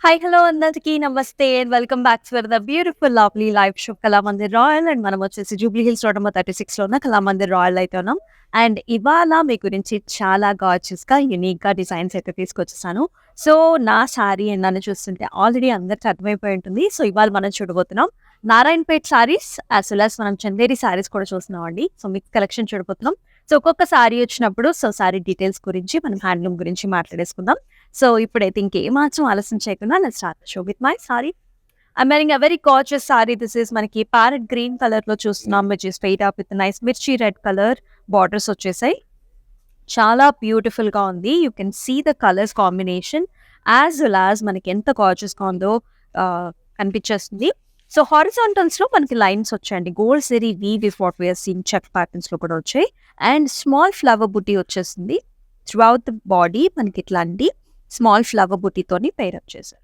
Hi hello అందరికీ నమస్తే and welcome back to the beautiful lovely live show Kalamandir royal and మనం వచ్చేసి Jubilee hills road number 36 లో ఉన్న కళామందిర్ రాయల్ అయితే ఉన్నాం. అండ్ ఇవాళ మీ గురించి చాలా గార్జియస్ గా యూనిక్ గా డిజైన్స్ అయితే తీసుకొచ్చేసాను. సో నా శారీ నన్ను చూస్తుంటే ఆల్రెడీ అందరికి అర్థమైపోయి ఉంటుంది. సో ఇవాళ మనం చూడబోతున్నాం Narayanpet saris as well as మనం చందేరి శారీస్ కూడా చూస్తున్నాం అండి. సో మిక్స్ కలెక్షన్ చూడబోతున్నాం. సో ఒక్కొక్క శారీ వచ్చినప్పుడు సో శారీ డీటెయిల్స్ గురించి మనం హ్యాండ్లూమ్ గురించి మాట్లాడేసుకుందాం. సో ఇప్పుడైతే ఇంకేమాత్రం ఆలస్యం చేయకుండా let's start the show with my sari. I'm wearing a very gorgeous sari. This is మనకి ప్యారెట్ గ్రీన్ కలర్ లో చూస్తున్నాం, which is straight up with nice mirchi red colour borders వచ్చేసాయి. చాలా బ్యూటిఫుల్ గా ఉంది. You can see the colours combination as well as మనకి ఎంత gorgeous గా ఉందో కనిపించేస్తుంది. సో హారిజాంటల్స్ లో మనకి లైన్స్ వచ్చాయండి. Gold zari weave is what we're seeing check patterns లో కూడా వచ్చాయి. అండ్ స్మాల్ ఫ్లవర్ బుటీ వచ్చేసింది త్రూ అవుట్ ద బాడీ. మనకి ఇట్లాంటి స్మాల్ ఫ్లవర్ బుటీతోని పేరప్ చేశారు.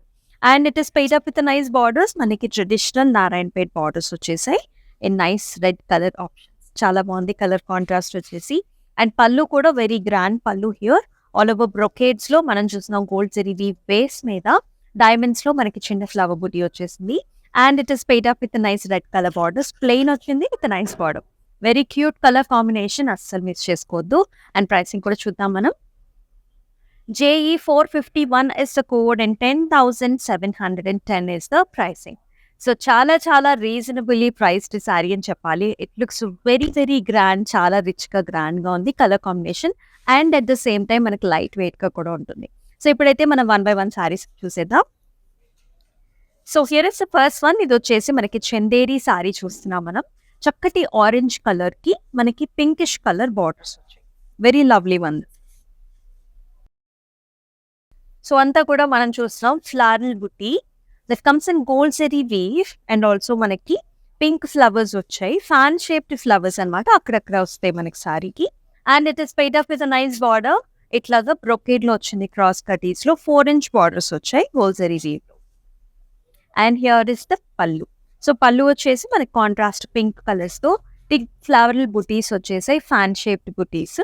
And it is paired up with nice borders. మనకి ట్రెడిషనల్ నారాయణపేట్ బార్డర్స్ వచ్చేసాయి in nice red colour options. చాలా బాగుంది కలర్ కాంట్రాస్ట్ వచ్చేసి. అండ్ పళ్ళు కూడా వెరీ గ్రాండ్ పళ్ళు హియర్. ఆల్ ఓవర్ బ్రొకేడ్స్ లో మనం చూస్తున్నాం గోల్డ్ జెరీ వీవ్ బేస్ మీద డైమండ్స్ లో మనకి చిన్న ఫ్లవర్ బుటీ వచ్చేసింది. And it is paired up with nice red colour borders. Plain వచ్చింది with nice border. Very cute colour combination, అస్సలు మిస్ చేసుకోవద్దు. అండ్ ప్రైసింగ్ కూడా చూద్దాం మనం. JE 451 is the code and 10,710 is the pricing. So చాలా చాలా reasonably priced sari అని చెప్పాలి. It looks very very grand, చాలా రిచ్గా గ్రాండ్గా ఉంది colour combination. And at the same time మనకి లైట్ వెయిట్గా కూడా ఉంటుంది. సో ఇప్పుడైతే మనం 1 by 1 శారీస్ చూసేద్దాం. So here is the first one. ఇది వచ్చేసి మనకి చందేరి శారీ చూస్తున్నాం మనం. చక్కటి ఆరెంజ్ కలర్కి మనకి పింకిష్ కలర్ బార్డర్స్ వచ్చాయి. Very lovely one. సో అంతా కూడా మనం చూస్తున్నాం floral buti that comes in gold zari weave. And also మనకి పింక్ ఫ్లవర్స్ వచ్చాయి, ఫ్యాన్ షేప్డ్ ఫ్లవర్స్ అనమాట, అక్కడక్కడ వస్తాయి మనకి సారీకి. And it is paired up with nice border. ఇట్లాగా బ్రొకేడ్ లో వచ్చింది క్రాస్ కటీస్ లో 4 inch బార్డర్స్ వచ్చాయి గోల్డ్ జెరీ వీవ్ లో. And here is the pallu. So pallu వచ్చేసి మనకి కాంట్రాస్ట్ పింక్ కలర్స్ తో టిక్ ఫ్లవరల్ బుటీస్ వచ్చేసాయి, ఫ్యాన్ షేప్డ్ బుటీస్.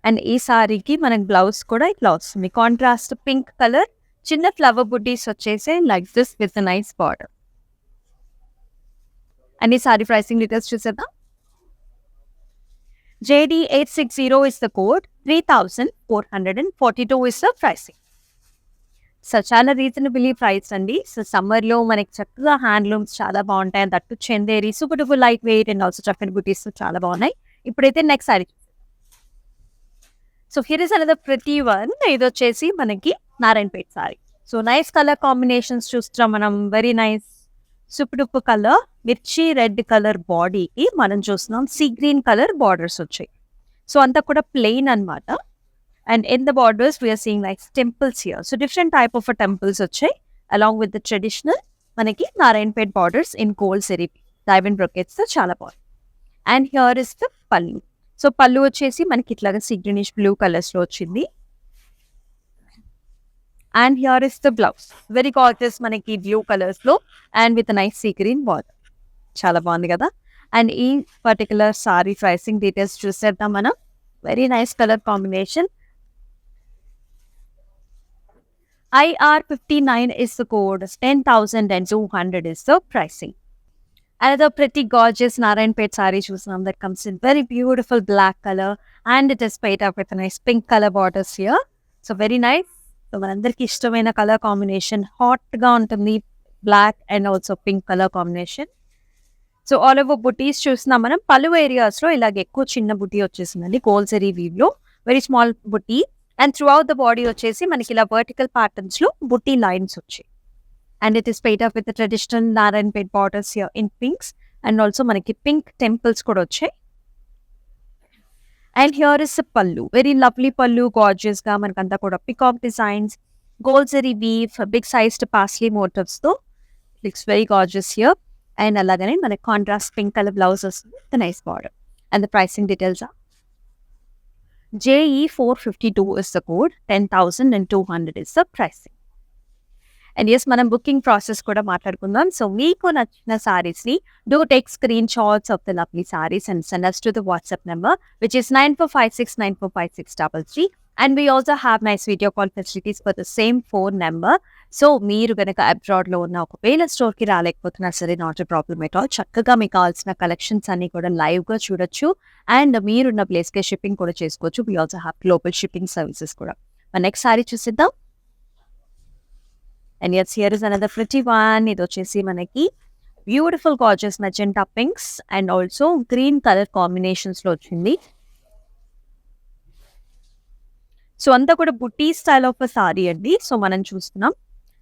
అండ్ ఈ సారీకి మనకి బ్లౌజ్ కూడా ఇట్లా వస్తుంది, కాంట్రాస్ట్ పింక్ కలర్, చిన్న ఫ్లవర్ బుటీస్ వచ్చేసి like this with nice border. And ఈ సారీ ప్రైసింగ్ డీటెయిల్స్ చూసేద్దాం. JD 860 is the code, 3,442 is the pricing. So చాలా రీజనబుల్లీ ప్రైస్ అండి. సో సమ్మర్లో మనకి చక్కగా హ్యాండ్లూమ్స్ చాలా బాగుంటాయి. దట్టు చందేరి సూపర్బుల్ లైట్ వెయిట్ అండ్ ఆల్సో చక్కని బుటీస్ చాలా బాగున్నాయి. ఇప్పుడైతే next sari. So here is another pretty one. ఇది వచ్చేసి మనకి Narayanpet sari. So nice colour combinations చూస్తున్నాం మనం. వెరీ నైస్ సుప్పుడుప్పు కలర్, మిర్చి రెడ్ కలర్ బాడీకి మనం చూస్తున్నాం సీ గ్రీన్ కలర్ బార్డర్స్ వచ్చాయి. సో అంతా కూడా ప్లెయిన్ అనమాట. And in the borders we're seeing like temples here. So different type of temples వచ్చాయి అలాంగ్ విత్ ద ట్రెడిషనల్ మనకి Narayanpet borders in gold zari diamond brocades తో చాలా బాగుంది. And here is the pallu. So pallu వచ్చేసి మనకి ఇట్లాగా సీ గ్రీనిష్ బ్లూ కలర్స్ లో వచ్చింది. And here is the blouse. Very gorgeous మనకి బ్లూ కలర్స్ లో and with nice sea green border. చాలా బాగుంది కదా. అండ్ ఈ పర్టికులర్ సారీ ప్రైసింగ్ డీటెయిల్స్ చూసేద్దాం మనం. Very nice colour combination. IR 59 is the code, 10,200 is the pricing. Another pretty gorgeous Narayanpet saree choosam that comes in very beautiful black color and it is paid up with a nice pink color borders here. So very nice. So manandariki ishtamaina color combination, hot ga untundi black and also pink color combination. So all over booties చూస్తున్నాం మనం. పలు areas లో ఇలాగ ఎక్కువ చిన్న బుటీ వచ్చేసిందండి gold zari weave లో. Very small buti. And throughout the body వచ్చేసి మనకి ఇలా వర్టికల్ ప్యాటర్న్స్ లో బుటీ లైన్స్ వచ్చాయి. And it is paired up with traditional Narayanpet borders here in pinks. And also మనకి పింక్ టెంపుల్స్ కూడా వచ్చాయి. And here is pallu. Very lovely pallu, gorgeous గా మనకంతా కూడా peacock designs, gold zari weave, big sized paisley motifs తో looks very gorgeous here. And అలాగనే మనకి contrast pink colour blouse వస్తుంది with nice border. And the pricing details are JE 452 is the code, 10,200 is the pricing. And yes మనం booking process కూడా మాట్లాడుకుందాం. So మీకు నచ్చిన సారీస్‌ని do take screenshots of the lovely saris and send us to the WhatsApp number which is 9456945633 and we also have nice video call facilities for the same phone number. So మీరు గనక అబ్రాడ్‌లో ఉన్న ఒకవేళ స్టోర్‌కి రాలేకపోతున్నా సరే not a problem at all. చక్కగా మీకు కావాల్సిన collections అన్నీ కూడా లైవ్‌గా చూడొచ్చు. అండ్ మీరున్న ప్లేస్‌కే షిప్పింగ్ కూడా చేసుకోవచ్చు. We also have global shipping services కూడా. మన నెక్స్ట్ సారీ చూసేద్దాం. And yes here is another pretty one. ఇది వచ్చేసి మనకి beautiful gorgeous magenta pinks and also green colour కాంబినేషన్స్‌లో వచ్చింది. సో అంతా కూడా బుటీ స్టైల్ ఆఫ్ సారీ అండి. సో మనం చూస్తున్నాం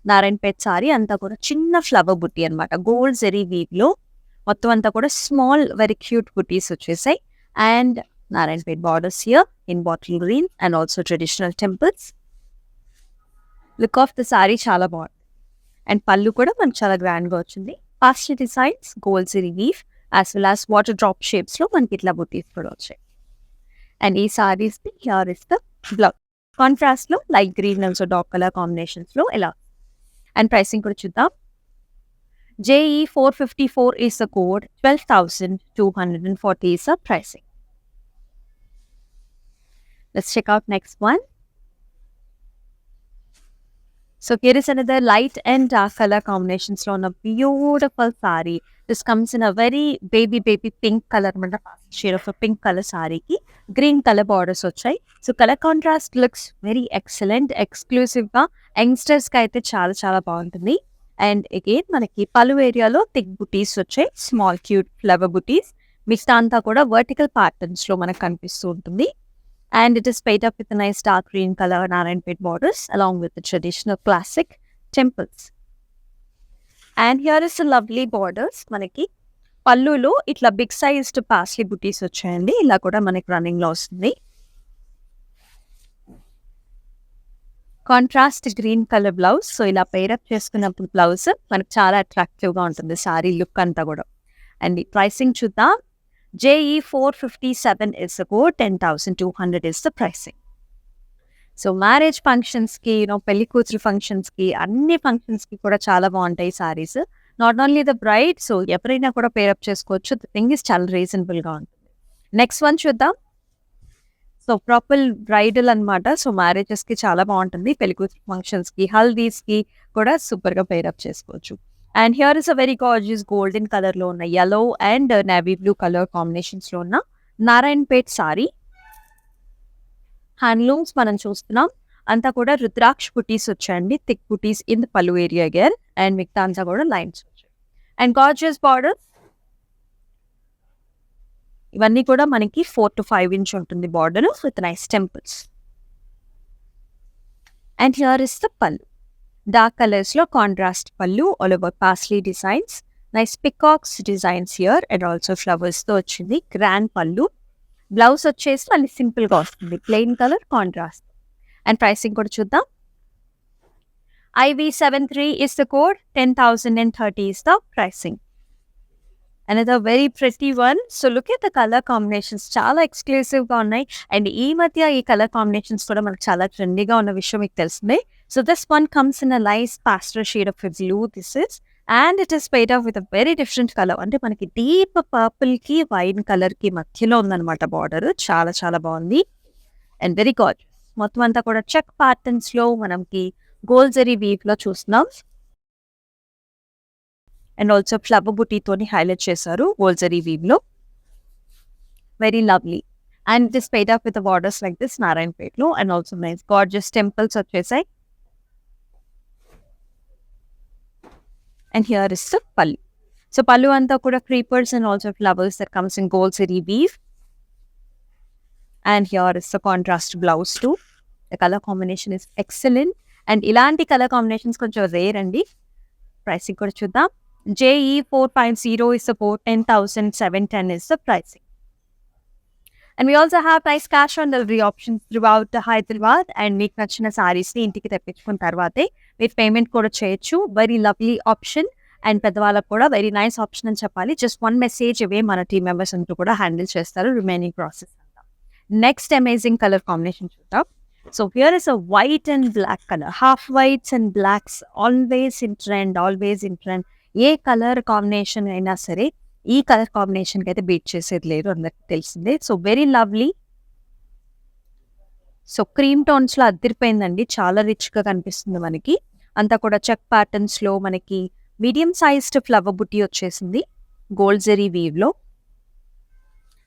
నారాయణపేట్ సారీ అంతా కూడా చిన్న ఫ్లవర్ బుట్టి అనమాట. గోల్డ్ జెరీ వీవ్‌లో మొత్తం అంతా కూడా స్మాల్ వెరీ క్యూట్ బుటీస్ వచ్చేసాయి. And Narayanpet borders here in bottle green and also traditional temples. Look of the sari చాలా బాగుంది. అండ్ పళ్ళు కూడా మనకు చాలా గ్రాండ్‌గా వచ్చింది. Pastel designs, gold zari weave as well as water drop షేప్స్‌లో మనకి ఇట్లా బుటీస్ కూడా వచ్చాయి. అండ్ ఈ సారీస్‌కి హియర్ ఇస్ ద బ్లౌజ్. కాంట్రాస్ట్‌లో light green also dark colour కాంబినేషన్స్‌లో ఇలా. అండ్ ప్రైసింగ్ కూడా చూద్దాం. JE 454 is the code, 12,240 is the pricing. Let's check out next one. So here is another light and dark color combinations on a beautiful saree. This comes in a very baby pink color, shade of a pink color saree ki green color borders వచ్చాయి. So color contrast looks very excellent, exclusive గా youngsters కి అయితే చాలా చాలా బాగుంటుంది. And again మనకి పలు ఏరియాలో థిక్ బుటీస్ వచ్చాయి, స్మాల్ క్యూట్ ఫ్లవర్ బుటీస్. మిగతా అంతా కూడా వర్టికల్ ప్యాటర్న్స్ లో మనకు కనిపిస్తూ ఉంటుంది. And it is paid up with a nice dark green color Narayanpet borders along with the traditional classic temples. And here is the lovely borders. మనకి పళ్ళులో ఇట్లా బిగ్ సైజ్డ్ పాస్లీ బుటీస్ వచ్చాయండి. ఇలా కూడా మనకి రన్నింగ్ లో వస్తుంది. Contrast green colour blouse. So ఇలా పేరప్ చేసుకున్నప్పుడు బ్లౌజ్ మనకు చాలా అట్రాక్టివ్ గా ఉంటుంది సారీ లుక్ అంతా కూడా. అండ్ ఈ ప్రైసింగ్ చూద్దాం. JE 457 is the code, 10,200 is the pricing. So marriage ఫంక్షన్స్కి పెళ్లి కూతురు ఫంక్షన్స్కి అన్ని ఫంక్షన్స్కి కూడా చాలా బాగుంటాయి saris. Not only the bride, so ఎవరైనా కూడా పేరప్ చేసుకోవచ్చు. ద థింగ్ ఇస్ చాలా రీజనబుల్గా ఉంటుంది. నెక్స్ట్ వన్ చూద్దాం. సో ప్రాపర్ బ్రైడల్ అనమాట. సో మ్యారేజెస్కి చాలా బాగుంటుంది. పెళ్లి కూతురు ఫంక్షన్స్కి, హల్దీస్కి కూడా సూపర్గా పేరప్ చేసుకోవచ్చు. And here is a very gorgeous golden కలర్లో ఉన్న yellow and navy blue colour కాంబినేషన్స్లో ఉన్న నారాయణపేట్ సారీ. హ్యాండ్లూమ్స్ మనం చూస్తున్నాం. అంతా కూడా రుద్రాక్ష బుటీస్ వచ్చాయండి. Thick butis in the pallu area again. And మిగతా అంతా కూడా లైన్స్ వచ్చాయి. And gorgeous borders. ఇవన్నీ కూడా మనకి 4 to 5 inch ఉంటుంది border with nice temples. And here is the pallu. Dark కలర్స్లో contrast pallu all over paisley designs, nice peacocks designs here and also ఫ్లవర్స్తో వచ్చింది. గ్రాండ్ పళ్ళు. బ్లౌజ్ వచ్చేసి మళ్ళీ సింపుల్గా వస్తుంది, plain colour contrast. And pricing కూడా చూద్దాం. IV73 is the code, 10,030 is the pricing. Another very pretty one. So look at the color combinations. చాలా ఎక్స్క్లూసివ్గా ఉన్నాయి. అండ్ ఈ మధ్య ఈ కలర్ కాంబినేషన్స్ కూడా మనకు చాలా ట్రెండీగా ఉన్న విషయం మీకు తెలిసిందే. So this one comes in a nice pastel shade of blue. This is, and it is paid off with a very different color. అంటే మనకి డీప్ పర్పుల్ కి వైన్ కలర్ కి మధ్యలో ఉందన్నమాట బార్డర్. చాలా చాలా బాగుంది అండ్ వెరీ గార్జియస్. మొత్తం అంతా కూడా చెక్ ప్యాటర్న్స్ లో మనకి గోల్డ్ జరీ వీవ్ లో చూస్తున్నాం. అండ్ ఆల్సో ఫ్లవర్ బుటీతోని హైలైట్ చేశారు గోల్డ్ జరీ వీవ్ లో. Very lovely. And it is paid off with the borders like this Narayanpet లో. And also nice gorgeous temples వచ్చేసాయి. And here is the pallu. So pallu anta kuda creepers and also flowers that comes in gold zari weave. And here is the contrast blouse too. The color combination is excellent. And ilanti color combinations koncham rare andi. Pricing kuda chuddam. JE 450 is the code, 10,710 is the pricing. And we also have nice cash on delivery options throughout the Hyderabad. And మీకు నచ్చిన సారీస్ని ఇంటికి తెప్పించుకున్న తర్వాతే మీరు payment కూడా చేయొచ్చు. Very lovely option and పెద్దవాళ్ళకు కూడా very nice option అని చెప్పాలి. జస్ట్ 1 message అవే మన టీమ్ మెంబర్స్ అంటూ కూడా హ్యాండిల్ చేస్తారు రిమైనింగ్ ప్రాసెస్ అంతా. నెక్స్ట్ అమేజింగ్ కలర్ కాంబినేషన్ చూద్దాం. So here is a white and black colour, half whites and blacks always in trend, always in trend. ఏ colour combination అయినా సరే ఈ కలర్ కాంబినేషన్కి అయితే బీట్ చేసేది లేదు, అందరికి తెలిసిందే. So very lovely. So cream టోన్స్లో అద్దరిపోయిందండి, చాలా రిచ్గా కనిపిస్తుంది మనకి. అంతా కూడా చెక్ ప్యాటర్న్స్లో మనకి మీడియం సైజ్డ్ ఫ్లవర్ బుట్టి వచ్చేసింది గోల్డ్ జెరీ వీవ్లో.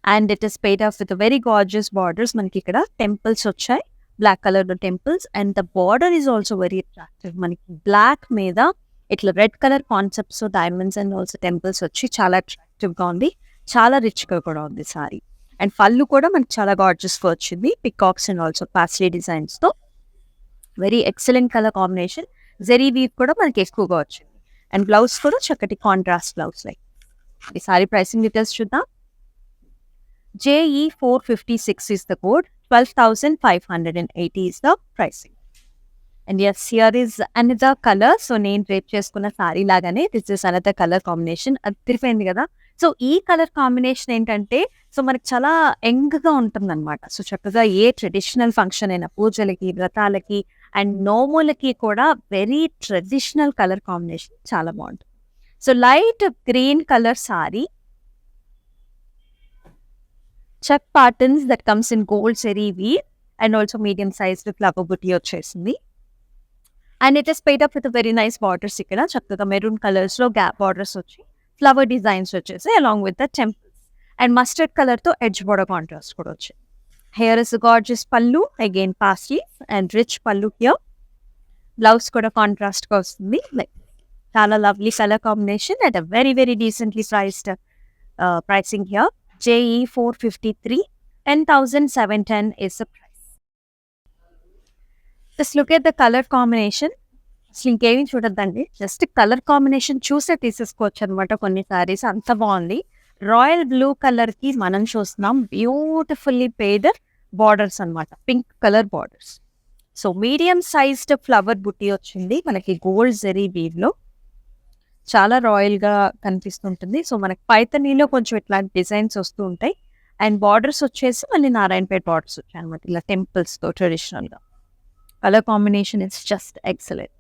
And it is paid off with very gorgeous borders. మనకి ఇక్కడ టెంపుల్స్ వచ్చాయి, బ్లాక్ కలర్లో temples. And the border is also very attractive. మనకి బ్లాక్ మీద ఇట్లా red colour concepts, diamonds and also temples వచ్చి చాలా అట్రాక్టివ్గా ఉంది, చాలా రిచ్గా కూడా ఉంది సారీ. అండ్ పళ్ళు కూడా మనకి చాలా గార్జియస్గా వచ్చింది, పికాక్స్ అండ్ ఆల్సో పాస్లీ డిజైన్స్తో. Very excellent colour combination. Zari weave కూడా మనకి ఎక్కువగా వచ్చింది. అండ్ బ్లౌజ్ కూడా చక్కటి కాంట్రాస్ట్ బ్లౌజ్. లైక్ ఈ సారీ ప్రైసింగ్ డీటెయిల్స్ చూద్దాం. JE456 is the code, 12,580 is the pricing. And yes, here is another color. So నేను రేప్ చేసుకున్న సారీ లాగానే this is another colour combination. అది తిరిపోయింది కదా. సో ఈ కలర్ కాంబినేషన్ ఏంటంటే, సో మనకి చాలా యంగ్గా ఉంటుందన్నమాట. సో చక్కగా ఏ ట్రెడిషనల్ ఫంక్షన్ అయినా, పూజలకి, వ్రతాలకి అండ్ నోములకి కూడా వెరీ ట్రెడిషనల్ కలర్ కాంబినేషన్, చాలా బాగుంటుంది. So light green colour sari, check patterns that comes in gold zari weave and also medium sized flower butti వచ్చేసింది. And it is paired up with very nice borders. ఇక్కడ చక్కగా maroon కలర్స్లో gap borders వచ్చి flower designs వచ్చేసి along with the temples. And mustard కలర్తో edge border contrast కూడా వచ్చింది. Here is gorgeous pallu, again paisley and rich pallu here. Blouse కూడా కాంట్రాస్ట్గా వస్తుంది. లైక్ చాలా lovely colour combination at a very very decently priced pricing here. JE453, 10,710 is the price. Just look at the color combination. అసలు ఇంకేమీ చూడద్దండి, just colour combination చూసే తీసేసుకోవచ్చు అనమాట. కొన్ని సారీస్ అంత బాగుంది. రాయల్ బ్లూ కలర్కి మనం చూస్తున్నాం బ్యూటిఫుల్లీ పేడ్ బార్డర్స్ అనమాట, pink colour borders. So medium sized flower బుట్టి వచ్చింది మనకి గోల్డ్ జెరీ వీవ్లో, చాలా రాయల్గా కనిపిస్తుంటుంది. సో మనకి పైతనీలో కొంచెం ఇట్లాంటి డిజైన్స్ వస్తూ ఉంటాయి. అండ్ బార్డర్స్ వచ్చేసి మళ్ళీ నారాయణపేట బార్డర్స్ వచ్చాయి అనమాట, ఇలా టెంపుల్స్తో ట్రెడిషనల్గా. Colour combination is just excellent.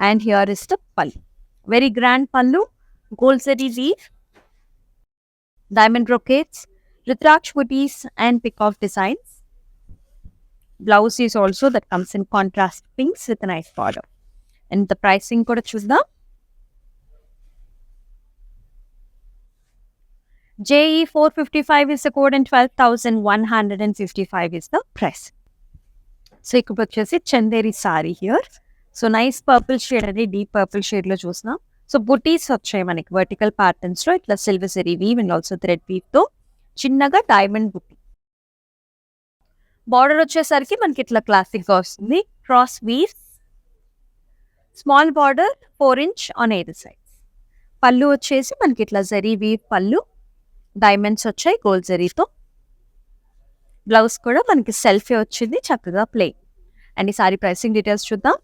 And here is the pallu, very grand pallu, gold zari weave, diamond brocades, rudraksha booties and peacock designs. Blouse is also that comes in contrast pinks with a nice border. And the pricing కూడా చూద్దాం. JE455 is the code and 12,155 is the price. So ఇక్కడ వచ్చేసి Chanderi sari here. So nice purple shade అని deep purple షేడ్లో చూస్తున్నాం. So butis వచ్చాయి మనకి vertical ప్యాటర్న్స్లో, ఇట్లా silver zari weave and also thread వీవ్తో చిన్నగా డైమండ్ బుటీ. బార్డర్ వచ్చేసరికి మనకి ఇట్లా క్లాసిక్గా వస్తుంది, cross weaves, small border 4 inch on either sides. Pallu వచ్చేసి మనకి ఇట్లా జెరీ వీవ్ పళ్ళు, డైమండ్స్ వచ్చాయి గోల్డ్ జెరీతో. బ్లౌజ్ కూడా మనకి సెల్ఫీ వచ్చింది, చక్కగా ప్లెయిన్. అండ్ ఈ సారీ ప్రైసింగ్ డీటెయిల్స్ చూద్దాం.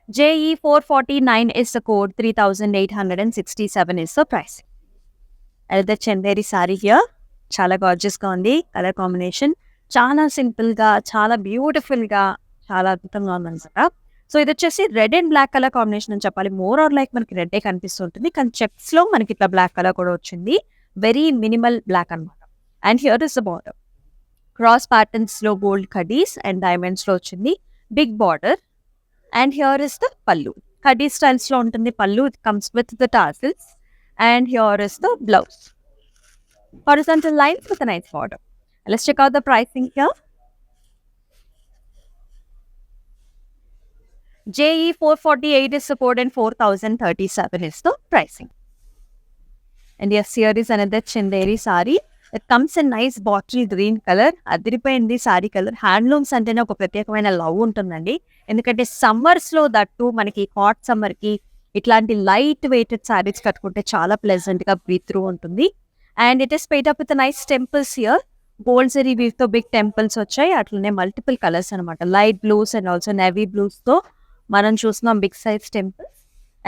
JE449 is the code, 3,867 is the pricing. And the Chanderi sari here చాలా గార్జియస్గా ఉంది. కలర్ కాంబినేషన్ చాలా సింపుల్గా, చాలా బ్యూటిఫుల్గా, చాలా అద్భుతంగా ఉందన్నమాట. సో ఇది వచ్చేసి red and black colour combination అని చెప్పాలి. మోర్ ఆర్ లైక్ మనకి రెడ్డే కనిపిస్తుంటుంది, కానీ చెక్స్లో మనకి ఇట్లా బ్లాక్ కలర్ కూడా వచ్చింది, వెరీ మినిమల్ బ్లాక్ అనమాట. And here is the border, cross ప్యాటర్న్స్లో గోల్డ్ కడీస్ అండ్ డైమండ్స్లో వచ్చింది, big border. And here is the pallu, కడీ స్టైల్స్లో ఉంటుంది pallu, it comes with the tassels. And here is the blouse, horizontal lines with a nice border. Let's check out the pricing here. JE448 is the code and 4,037 is the pricing. And yes, here is another Chanderi sari. It comes in nice bottle green color. అదిరిపోయింది sorry colour. Handlooms అంటేనే ఒక ప్రత్యేకమైన love ఉంటుందండి, ఎందుకంటే సమ్మర్స్లో that మనకి hot సమ్మర్కి ఇట్లాంటి light weighted saris కట్టుకుంటే చాలా ప్లెజెంట్గా బ్రీత్ త్రూ ఉంటుంది. And it is paid up with nice temples here, gold zari వీవ్తో బిగ్ టెంపుల్స్ వచ్చాయి, అట్లనే మల్టిపుల్ కలర్స్ అనమాట, light blues and also navy బ్లూస్తో మనం చూస్తున్నాం big size temples.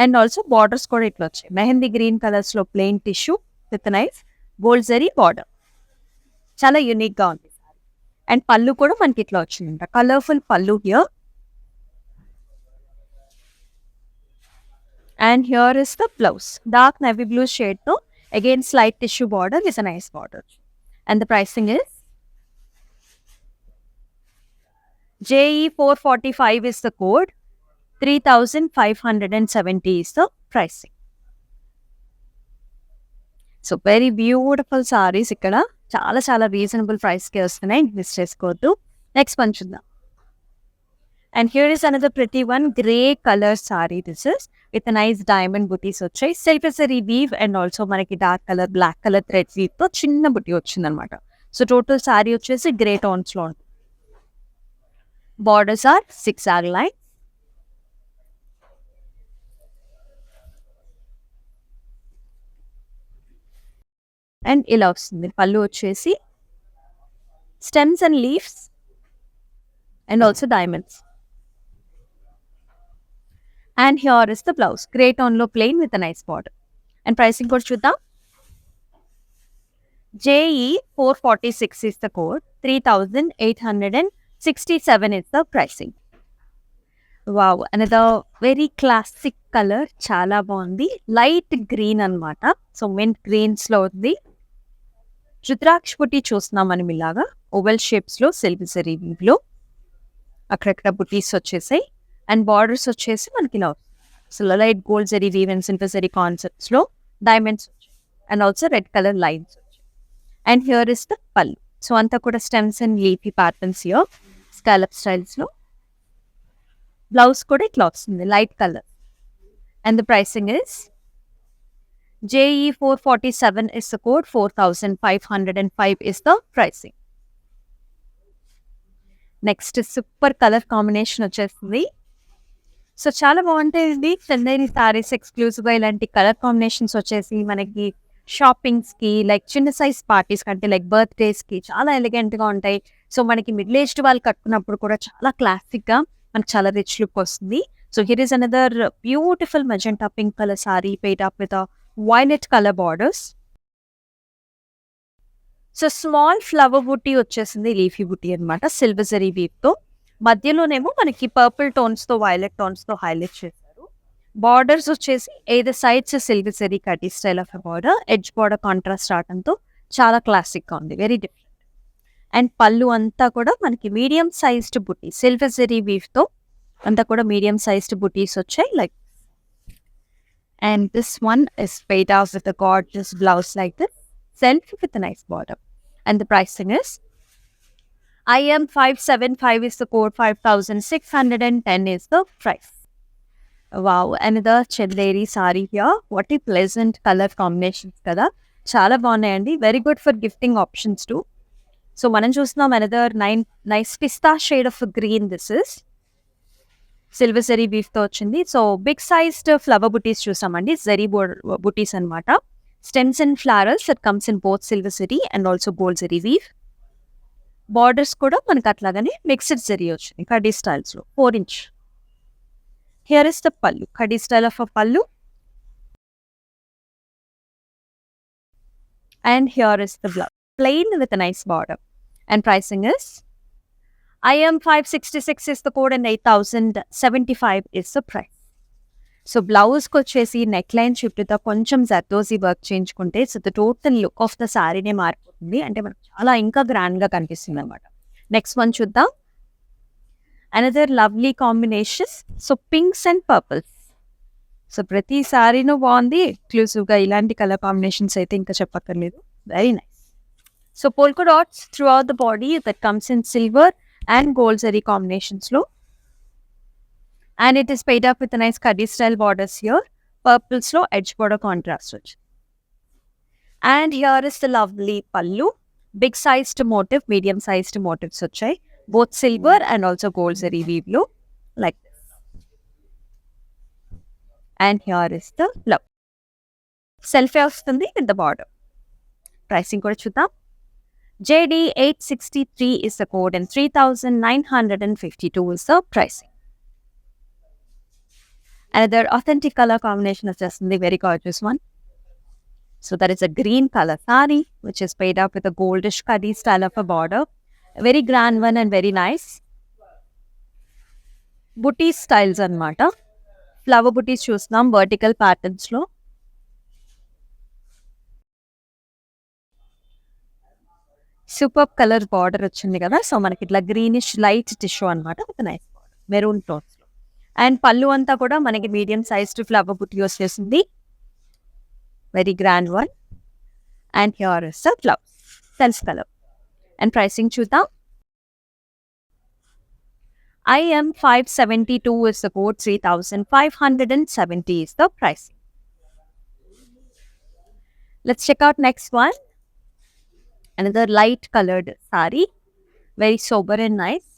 And also borders కూడా ఇట్లా వచ్చాయి, మెహందీ గ్రీన్ కలర్స్లో plain tissue with nice gold zari border, చాలా యూనిక్గా ఉంది. అండ్ పళ్ళు కూడా మనకి ఇట్లా వచ్చిందంట, colourful pallu here. And here is the blouse, dark navy blue shade తో again slight tissue border is a nice border. And the pricing is JE 445 is the code, 3570 is the pricing. So very beautiful saris ఇక్కడ చాలా చాలా reasonable ప్రైస్కి వస్తున్నాయి, miss చేసుకోవద్దు. Next one చూద్దాం. And here is another pretty one, grey colour sari. This is with nice diamond butis వచ్చాయి, silk zari weave and also మనకి dark colour black colour thread weave తో చిన్న బుటీ వచ్చింది అనమాట. సో టోటల్ సారీ వచ్చేసి గ్రే టోన్స్ లో ఉంటుంది. Borders are 6 lines. అండ్ ఇలా వస్తుంది పళ్ళు వచ్చేసి stems and leaves and also diamonds. And here is the blouse, grey tone లో plain with nice border. And pricing కూడా చూద్దాం. JE 446 is the code, 3867 is the pricing. Wow, another very classic colour, చాలా బాగుంది, light green అనమాట. So mint greens లో ఉంది. రుద్రాక్ష బుట్టి చూస్తున్నాం మనం ఇలాగా ఓవెల్ షేప్స్ లో సిల్క్ జరీ వీవ్ లో అక్కడక్కడ బుటీస్ వచ్చేసాయి. అండ్ బార్డర్స్ వచ్చేసి మనకి ఇలా so light gold zari weave and silver zari concepts లో డైమండ్స్ వచ్చాయి and also red colour lines వచ్చాయి. And here is the pallu. So అంతా కూడా stems and leafy patterns here scallop styles లో. బ్లౌజ్ కూడా ఇట్లా వస్తుంది light colour. And the pricing is JE 447 is the code, 4505 is the pricing. Next super colour combination వచ్చేస్తుంది. So చాలా బాగుంటాయండి చందేరి సారీస్ ఎక్స్క్లూజివ్గా. ఇలాంటి కలర్ కాంబినేషన్స్ వచ్చేసి మనకి షాపింగ్స్కి లైక్ చిన్న సైజ్ పార్టీస్ కంటే లైక్ బర్త్డేస్కి చాలా ఎలిగెంట్గా ఉంటాయి. సో మనకి మిడిల్ ఏజ్డ్ వాళ్ళు కట్టుకున్నప్పుడు కూడా చాలా క్లాసిక్గా మనకి చాలా రిచ్ లుక్ వస్తుంది. So here is another beautiful magenta pink colour sorry paid up with violet colour borders. So small flower butti వచ్చేసింది, లీఫీ బుట్టి అనమాట, సిల్వర్ జరీ వీవ్ తో. మధ్యలోనేమో మనకి పర్పుల్ టోన్స్ తో వైలెట్ టోన్స్ తో హైలైట్ చేశారు. బార్డర్స్ వచ్చేసి ఏదో సైడ్స్ సిల్వర్ జరీ కటీ style of border, edge border contrast రావడంతో చాలా క్లాసిక్ గా ఉంది, వెరీ డిఫరెంట్. అండ్ పళ్ళు అంతా కూడా మనకి మీడియం సైజ్డ్ బుట్టి సిల్వర్ జరీ వీవ్ తో అంతా కూడా మీడియం సైజ్డ్ బుటీస్ వచ్చాయి like. And this one is paid off with a gorgeous blouse like this, self with a nice border. And the pricing is IM 575 is the code, 5610 is the price. Wow, another chanderi saree here. What a pleasant color combinations kada. Chala bagunnayandi, very good for gifting options too. So manam chustunam another nice pista shade of green. This is silver zari weave తో వచ్చింది. So big sized flower బుటీస్ చూసామండి, జరీ బుటీస్ అనమాట. Stems and florals that comes in both silver zari and also gold zari weave. Borders కూడా మనకి అట్లాగానే mixed zari వచ్చింది khadi styles లో 4 inch. Here is the పళ్ళు, khadi style of a పళ్ళు. And here is the blouse, plain with nice border. And pricing is IM 566 is the code and 8075 is the price. So బ్లౌజ్కి వచ్చేసి neck line చుట్టూతో కొంచెం zardozi work చేయించుకుంటే so the total look of the శారీనే మారిపోతుంది, అంటే మనకు చాలా ఇంకా గ్రాండ్గా కనిపిస్తుంది అనమాట. నెక్స్ట్ వన్ చూద్దాం. Another lovely combinations, so pinks and purples. So ప్రతి శారీనూ బాగుంది, ఎక్స్క్లూజివ్గా ఇలాంటి కలర్ కాంబినేషన్స్ అయితే ఇంకా చెప్పక్కర్లేదు, very nice. So polka dots through out the body that comes in silver and gold zari combinations low, and it is paid up with a nice curdy style borders here, purple slow edge border contrast. And here is the lovely pallu, big sized motif, medium sized motifs vachai, both silver and also gold zari weave low like this. And here is the blouse, self vastundi with the border. Pricing kuda chuddam. JD 863 is the code and 3952 is the pricing. Another authentic color combination is just the very gorgeous one. So that is a green color saree which is paid up with a goldish curdy style of a border. Very grand one and very nice. Buttis styles అన్నమాట. Flower బుటీస్ చూస్తున్నాం vertical patterns లో. Super colour border వచ్చింది కదా, so మనకి ఇట్లా greenish light tissue అనమాట with nice border maroon tones లో. And పళ్ళు అంతా కూడా మనకి మీడియం సైజ్ టు ఫ్లవర్ బుటీ వచ్చేసింది. Very grand one. And here is the flower self colour. And pricing చూద్దాం. IM 572 is the code, 3,570 is the pricing. Let's check out next one. Another light colored saree, very sober and nice.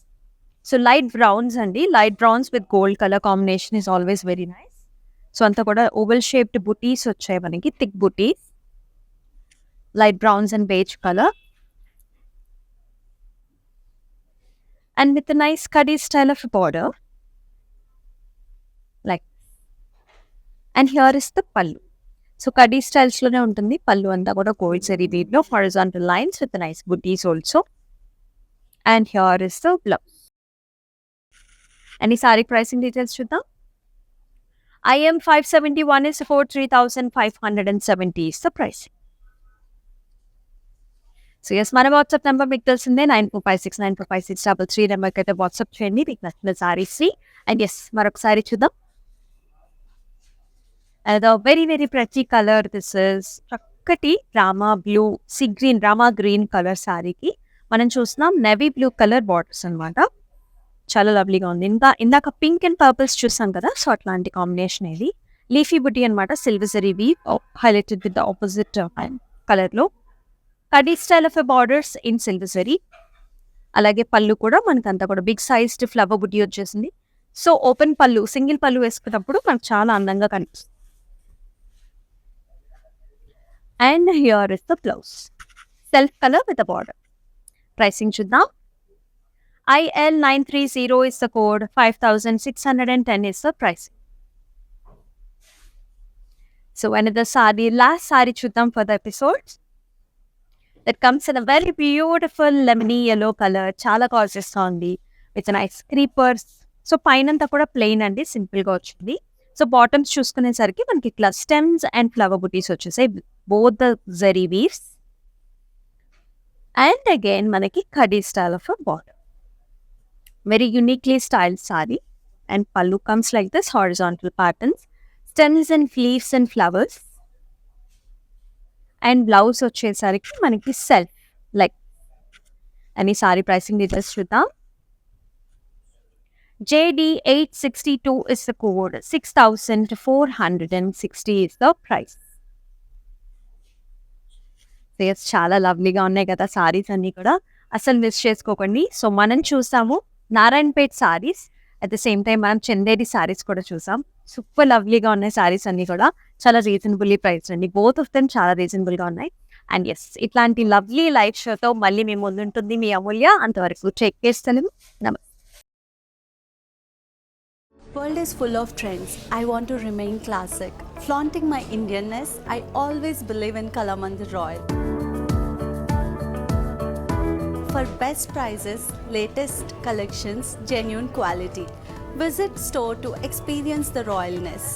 So light browns and light browns with gold color combination is always very nice. So anta kuda oval shaped booties వచ్చాయి మనకి, thick booties, light browns and beige color. And with a nice cutty style of border like. And here is the pallu. So cutty styles లోనే ఉంటుంది పళ్ళు అంతా కూడా gold zari వీవ్లో horizontal lines with nice booties also. And here is the blouse. And ఈ sari pricing details చూద్దాం. IM 571 is for 3,570 is the pricing. So yes, మన WhatsApp number మీకు తెలిసిందే 9456945633 నెంబర్కి అయితే వాట్సాప్ చేయండి మీకు నచ్చిన సారీస్ని. అండ్ ఎస్, మరొకసారి చూద్దాం. అండ్ వెరీ వెరీ ప్రతి కలర్ దిస్ ఇస్ చక్కటి Rama blue sea green Rama green colour సారీకి మనం చూస్తున్నాం నెవీ బ్లూ కలర్ బార్డర్స్ అనమాట. చాలా లవ్లీగా ఉంది. ఇందాక పింక్ అండ్ పర్పుల్స్ చూసాం కదా, సో అట్లాంటి కాంబినేషన్ ఇది. లీఫీ బుటీ అనమాట, silver zari weave highlighted with the opposite కలర్లో. కడీ style of borders in silver zari. అలాగే పళ్ళు కూడా మనకంతా కూడా బిగ్ సైజ్డ్ ఫ్లవర్ బుటీ వచ్చేసింది. సో ఓపెన్ పళ్ళు, సింగిల్ పళ్ళు వేసుకున్నప్పుడు మనకు చాలా అందంగా కనిపిస్తుంది. And here is the blouse self colour with the border. Pricing చూద్దాం. IL 930 is the code, 5,610 is the pricing. So another saree, last saree చూద్దాం for the episode. That comes in a very beautiful lemony yellow color. చాలా కాల్సెస్ ఉంది with nice creepers. So పైన అంతా కూడా plain అండి, సింపుల్గా వచ్చింది. సో బాటమ్స్ చూసుకునేసరికి మనకి ఇట్లా స్టెమ్స్ అండ్ ఫ్లవర్ బుటీస్ వచ్చేసాయి, both the zari weaves. And again మనకి కడీ style of bottom. Very uniquely styled saree. And pallu comes like this, horizontal patterns, stems and leaves and flowers. And blouse వచ్చేసరికి మనకి self like. అని sorry pricing details చూద్దాం. JD 862 is the code, 6,460 is the price. చాలా లవ్లీగా ఉన్నాయి కదా సారీస్ అన్నీ కూడా, అసలు మిస్ చేసుకోకండి. సో మనం చూసాము Narayanpet saris, at the same time మనం చందేరి సారీస్ కూడా చూసాం. సూపర్ లవ్లీగా ఉన్నాయి సారీస్ అన్నీ కూడా, చాలా రీజనబుల్లీ ప్రైస్ అండి. బోత్ ఆఫ్ దెమ్ చాలా రీజనబుల్గా ఉన్నాయి. అండ్ ఎస్, ఇట్లాంటి లవ్లీ లైవ్ షోతో మళ్ళీ మీ ముందుంటుంది మీ అమూల్య. అంతవరకు చెక్ చేస్తాను. నమస్తే. World is full of trends. I want to remain classic. Flaunting my Indianness, I always believe in Kalamandir Royal. For best prices, latest collections, genuine quality. Visit store to experience the royalness.